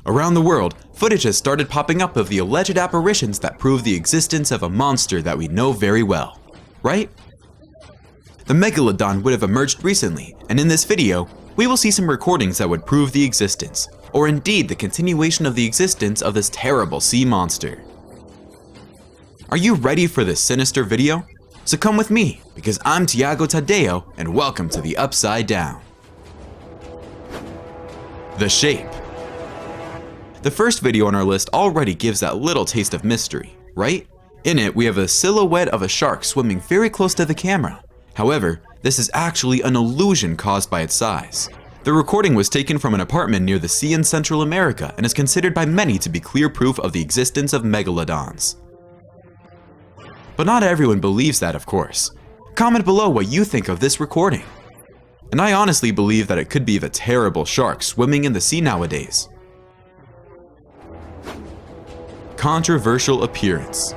Around the world, footage has started popping up of the alleged apparitions that prove the existence of a monster that we know very well, right? The Megalodon would have emerged recently, and in this video, we will see some recordings that would prove the existence, or indeed the continuation of the existence of this terrible sea monster. Are you ready for this sinister video? So come with me, because I'm Tiago Tadeo, and welcome to the Upside Down. The shape. The first video on our list already gives that little taste of mystery, right? In it, we have a silhouette of a shark swimming very close to the camera. However, this is actually an illusion caused by its size. The recording was taken from an apartment near the sea in Central America and is considered by many to be clear proof of the existence of megalodons. But not everyone believes that, of course. Comment below what you think of this recording. And I honestly believe that it could be the terrible shark swimming in the sea nowadays. Controversial appearance.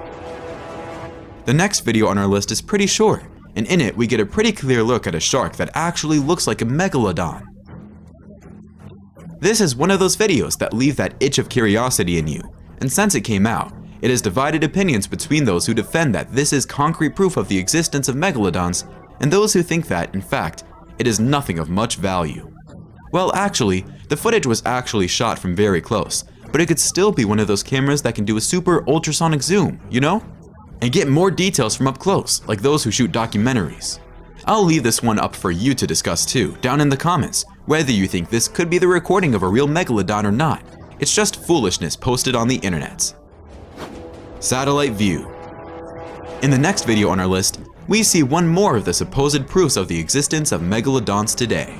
The next video on our list is pretty short, and in it we get a pretty clear look at a shark that actually looks like a megalodon. This is one of those videos that leave that itch of curiosity in you, and since it came out, it has divided opinions between those who defend that this is concrete proof of the existence of megalodons, and those who think that, in fact, it is nothing of much value. Well, actually, the footage was actually shot from very close, but it could still be one of those cameras that can do a super ultrasonic zoom, you know? And get more details from up close, like those who shoot documentaries. I'll leave this one up for you to discuss too, down in the comments, whether you think this could be the recording of a real megalodon or not. It's just foolishness posted on the internet. Satellite view. In the next video on our list, we see one more of the supposed proofs of the existence of megalodons today.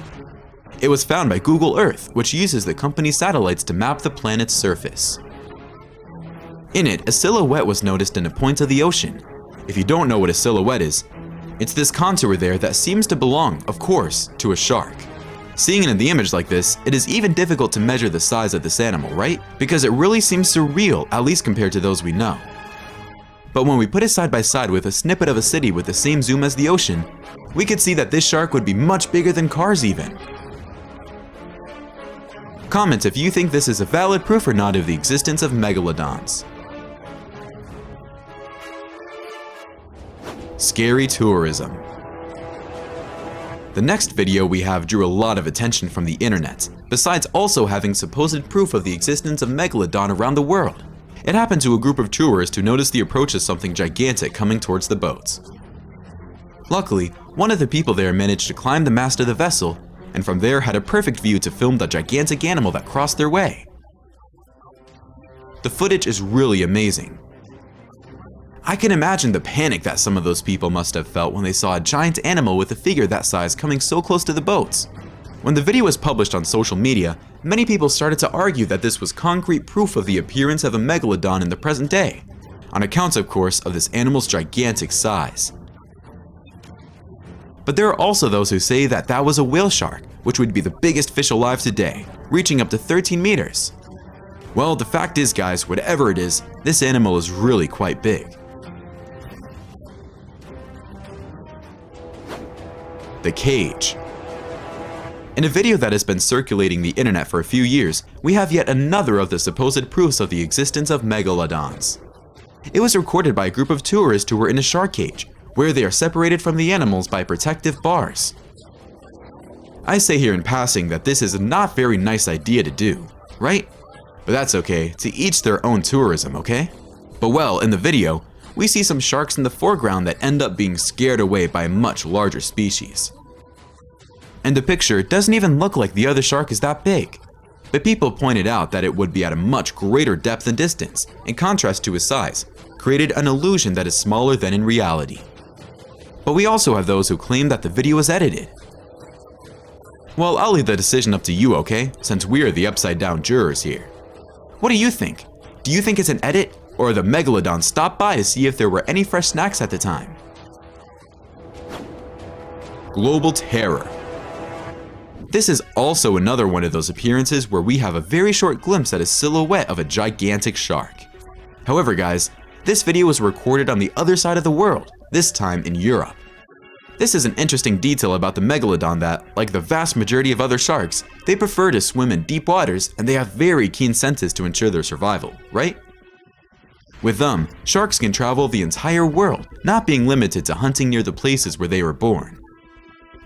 It was found by Google Earth, which uses the company's satellites to map the planet's surface. In it, a silhouette was noticed in a point of the ocean. If you don't know what a silhouette is, it's this contour there that seems to belong, of course, to a shark. Seeing it in the image like this, it is even difficult to measure the size of this animal, right? Because it really seems surreal, at least compared to those we know. But when we put it side by side with a snippet of a city with the same zoom as the ocean, we could see that this shark would be much bigger than cars even. Comment if you think this is a valid proof or not of the existence of megalodons. Scary tourism. The next video we have drew a lot of attention from the internet, besides also having supposed proof of the existence of megalodon around the world. It happened to a group of tourists who noticed the approach of something gigantic coming towards the boats. Luckily, one of the people there managed to climb the mast of the vessel, and from there had a perfect view to film the gigantic animal that crossed their way. The footage is really amazing. I can imagine the panic that some of those people must have felt when they saw a giant animal with a figure that size coming so close to the boats. When the video was published on social media, many people started to argue that this was concrete proof of the appearance of a megalodon in the present day, on account, of course, of this animal's gigantic size. But there are also those who say that that was a whale shark, which would be the biggest fish alive today, reaching up to 13 meters. Well, the fact is, guys, whatever it is, this animal is really quite big. The cage. In a video that has been circulating the internet for a few years, we have yet another of the supposed proofs of the existence of megalodons. It was recorded by a group of tourists who were in a shark cage, where they are separated from the animals by protective bars. I say here in passing that this is a not very nice idea to do, right? But that's okay, to each their own tourism, okay? But well, in the video, we see some sharks in the foreground that end up being scared away by a much larger species. And the picture doesn't even look like the other shark is that big. But people pointed out that it would be at a much greater depth and distance, in contrast to his size, created an illusion that is smaller than in reality. But we also have those who claim that the video is edited. Well, I'll leave the decision up to you, okay? Since we're the upside down jurors here. What do you think? Do you think it's an edit, or the megalodon stopped by to see if there were any fresh snacks at the time? Global terror. This is also another one of those appearances where we have a very short glimpse at a silhouette of a gigantic shark. However, guys, this video was recorded on the other side of the world, this time in Europe. This is an interesting detail about the Megalodon that, like the vast majority of other sharks, they prefer to swim in deep waters and they have very keen senses to ensure their survival, right? With them, sharks can travel the entire world, not being limited to hunting near the places where they were born.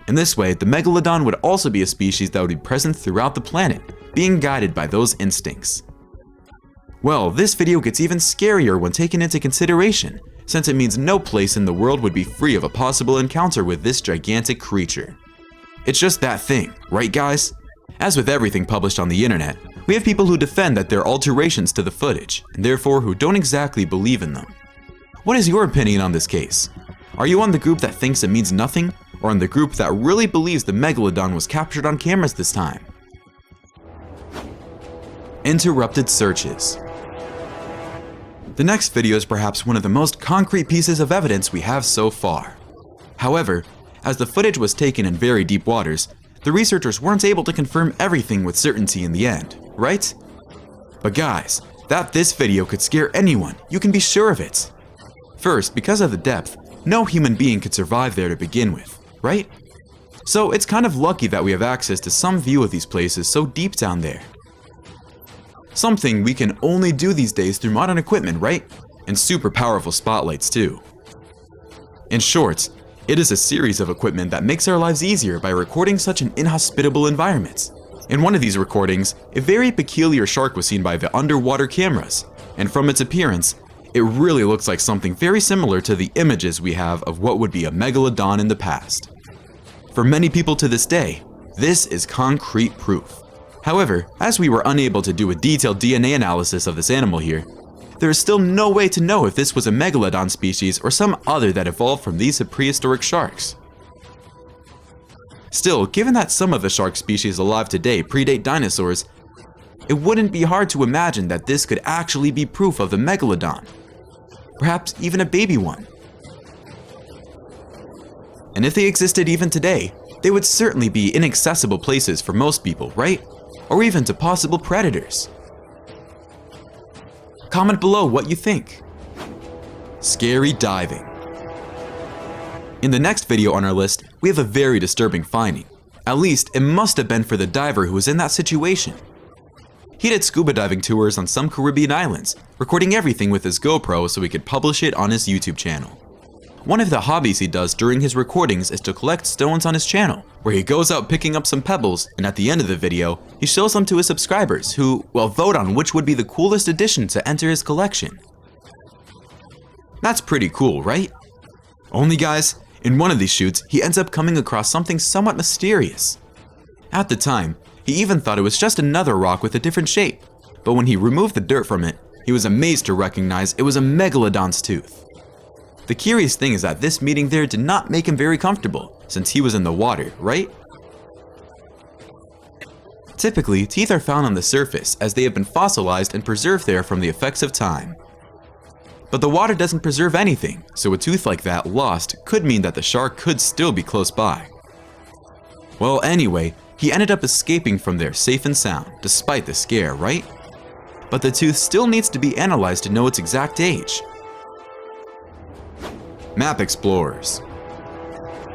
In this way, the Megalodon would also be a species that would be present throughout the planet, being guided by those instincts. Well, this video gets even scarier when taken into consideration, since it means no place in the world would be free of a possible encounter with this gigantic creature. It's just that thing, right guys? As with everything published on the internet, we have people who defend that they're alterations to the footage, and therefore who don't exactly believe in them. What is your opinion on this case? Are you on the group that thinks it means nothing, or on the group that really believes the Megalodon was captured on cameras this time? Interrupted searches. The next video is perhaps one of the most concrete pieces of evidence we have so far. However, as the footage was taken in very deep waters, the researchers weren't able to confirm everything with certainty in the end, right? But guys, that this video could scare anyone, you can be sure of it. First, because of the depth, no human being could survive there to begin with, right? So it's kind of lucky that we have access to some view of these places so deep down there. Something we can only do these days through modern equipment, right? And super powerful spotlights too. In short, it is a series of equipment that makes our lives easier by recording such an inhospitable environment. In one of these recordings, a very peculiar shark was seen by the underwater cameras, and from its appearance, it really looks like something very similar to the images we have of what would be a megalodon in the past. For many people to this day, this is concrete proof. However, as we were unable to do a detailed DNA analysis of this animal here, there is still no way to know if this was a megalodon species or some other that evolved from these prehistoric sharks. Still, given that some of the shark species alive today predate dinosaurs, it wouldn't be hard to imagine that this could actually be proof of the megalodon. Perhaps even a baby one. And if they existed even today, they would certainly be inaccessible places for most people, right? Or even to possible predators. Comment below what you think. Scary diving. In the next video on our list, we have a very disturbing finding. At least, it must have been for the diver who was in that situation. He did scuba diving tours on some Caribbean islands, recording everything with his GoPro so he could publish it on his YouTube channel. One of the hobbies he does during his recordings is to collect stones on his channel, where he goes out picking up some pebbles, and at the end of the video, he shows them to his subscribers who, well, vote on which would be the coolest addition to enter his collection. That's pretty cool, right? Only guys, in one of these shoots, he ends up coming across something somewhat mysterious. At the time, he even thought it was just another rock with a different shape, but when he removed the dirt from it, he was amazed to recognize it was a megalodon's tooth. The curious thing is that this meeting there did not make him very comfortable, since he was in the water, right? Typically, teeth are found on the surface as they have been fossilized and preserved there from the effects of time. But the water doesn't preserve anything, so a tooth like that lost could mean that the shark could still be close by. Well, anyway, he ended up escaping from there safe and sound, despite the scare, right? But the tooth still needs to be analyzed to know its exact age. Map explorers.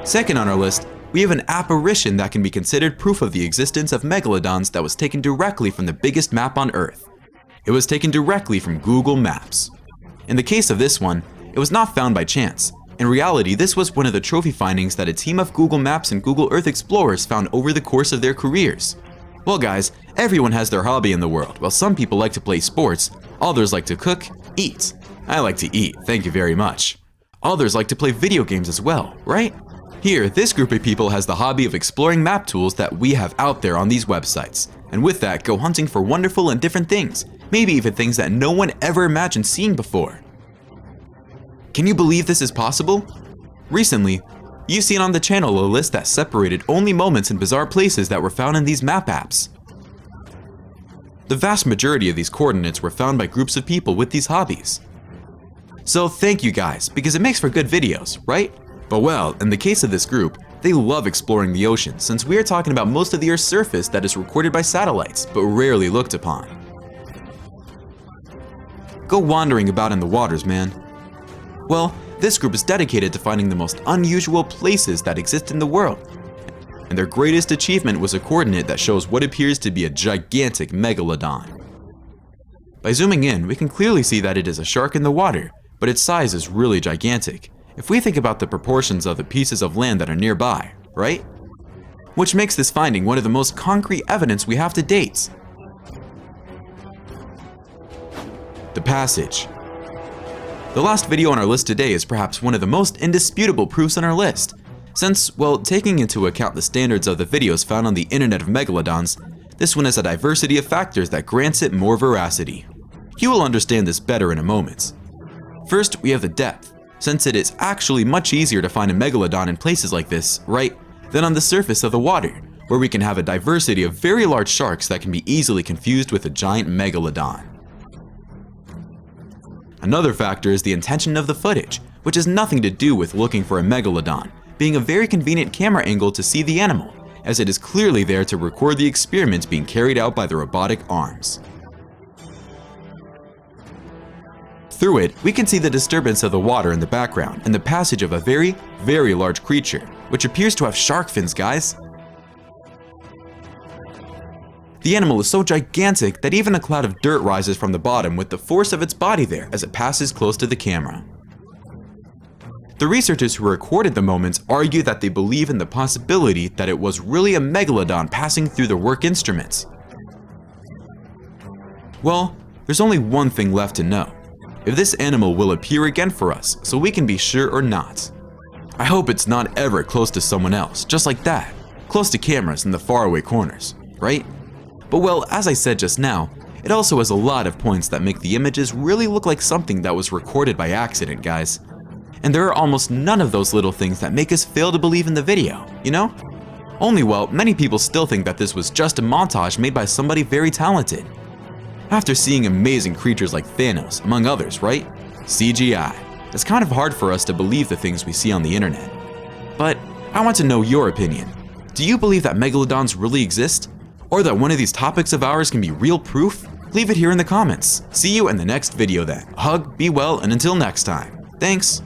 Second on our list, we have an apparition that can be considered proof of the existence of megalodons that was taken directly from the biggest map on Earth. It was taken directly from Google Maps. In the case of this one, it was not found by chance. In reality, this was one of the trophy findings that a team of Google Maps and Google Earth explorers found over the course of their careers. Well guys, everyone has their hobby in the world. While some people like to play sports, others like to cook, eat. I like to eat, thank you very much. Others like to play video games as well, right? Here, this group of people has the hobby of exploring map tools that we have out there on these websites, and with that go hunting for wonderful and different things, maybe even things that no one ever imagined seeing before. Can you believe this is possible? Recently, you've seen on the channel a list that separated only moments in bizarre places that were found in these map apps. The vast majority of these coordinates were found by groups of people with these hobbies. So thank you guys, because it makes for good videos, right? But well, in the case of this group, they love exploring the ocean since we are talking about most of the Earth's surface that is recorded by satellites, but rarely looked upon. Go wandering about in the waters, man. Well, This group is dedicated to finding the most unusual places that exist in the world, and their greatest achievement was a coordinate that shows what appears to be a gigantic megalodon. By zooming in, we can clearly see that it is a shark in the water, but its size is really gigantic, if we think about the proportions of the pieces of land that are nearby, right? Which makes this finding one of the most concrete evidence we have to date. The passage. The last video on our list today is perhaps one of the most indisputable proofs on our list, since, well, taking into account the standards of the videos found on the internet of megalodons, this one has a diversity of factors that grants it more veracity. You will understand this better in a moment. First, we have the depth, since it is actually much easier to find a megalodon in places like this, right, than on the surface of the water, where we can have a diversity of very large sharks that can be easily confused with a giant megalodon. Another factor is the intention of the footage, which has nothing to do with looking for a megalodon, being a very convenient camera angle to see the animal, as it is clearly there to record the experiments being carried out by the robotic arms. Through it, we can see the disturbance of the water in the background and the passage of a very, very large creature, which appears to have shark fins, guys. The animal is so gigantic that even a cloud of dirt rises from the bottom with the force of its body there as it passes close to the camera. The researchers who recorded the moments argue that they believe in the possibility that it was really a megalodon passing through their work instruments. Well, there's only one thing left to know: if this animal will appear again for us, so we can be sure or not. I hope it's not ever close to someone else, just like that, close to cameras in the faraway corners, right? But well, as I said just now, it also has a lot of points that make the images really look like something that was recorded by accident, guys. And there are almost none of those little things that make us fail to believe in the video, you know? Only, well, many people still think that this was just a montage made by somebody very talented. After seeing amazing creatures like Thanos, among others, right? CGI. It's kind of hard for us to believe the things we see on the internet. But I want to know your opinion. Do you believe that megalodons really exist? Or that one of these topics of ours can be real proof? Leave it here in the comments. See you in the next video then. Hug, be well, and until next time. Thanks.